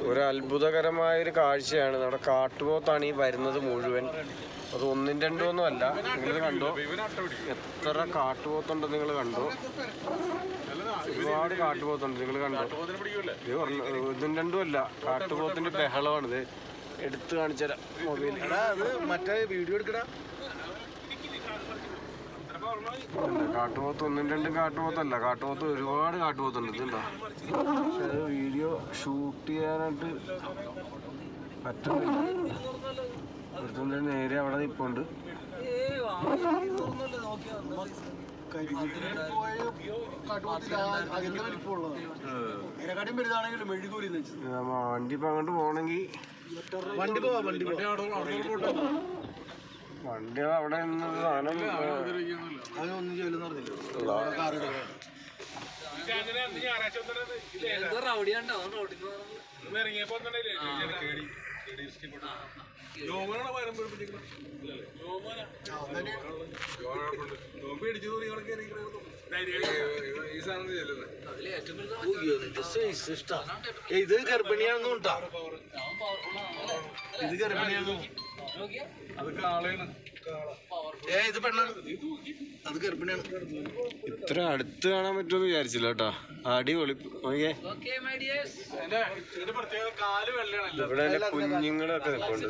ഒരു അത്ഭുതകരമായൊരു കാഴ്ചയാണ്. നമ്മുടെ കാട്ടുപോത്താണ് ഈ വരുന്നത് മുഴുവൻ. അത് ഒന്നും രണ്ടും ഒന്നും അല്ല. നിങ്ങൾ കണ്ടോ എത്ര കാട്ടുപോത്തുണ്ട്? നിങ്ങൾ കണ്ടോ? ഒരുപാട് കാട്ടുപോത്തുണ്ട്. നിങ്ങൾ കണ്ടോ? ഒന്നും രണ്ടും അല്ല, കാട്ടുപോത്തിന്റെ ബഹളമാണിത്. എടുത്തു കാണിച്ചുതരാം മൊബൈൽ. മറ്റേ വീഡിയോ എടുക്കടാ. കാട്ടുപോത്ത് ഒന്നും രണ്ടും കാട്ടുപോത്തല്ല, കാട്ടുപോത്ത് ഒരുപാട് കാട്ടുപോത്തുണ്ട്. ഇതുണ്ടോ? പക്ഷെ അത് വീഡിയോ ഷൂട്ട് ചെയ്യാനായിട്ട് പറ്റുന്നില്ല. ഇവിടുത്തെ നേരെ അവിടെ നിൽപ്പുണ്ട്. വണ്ടി ഇപ്പൊ അങ്ങോട്ട് പോണെങ്കി വണ്ടി അവിടെ നിന്ന് സാധനം ഇത് ഗർഭിണിയാണെന്നും ഉണ്ടാ. ഇത് ഗർഭിണിയാണെന്നും ഇത് പെണ്ണാണ്. അത് ഗർഭിണിയാണ്. ഇത്ര അടുത്ത് കാണാൻ പറ്റുമെന്ന് വിചാരിച്ചില്ല കേട്ടോ. അടിപൊളി. നോക്കിയേ, ഇവിടെ കുഞ്ഞുങ്ങളൊക്കെ നിൽപ്പുണ്ട്.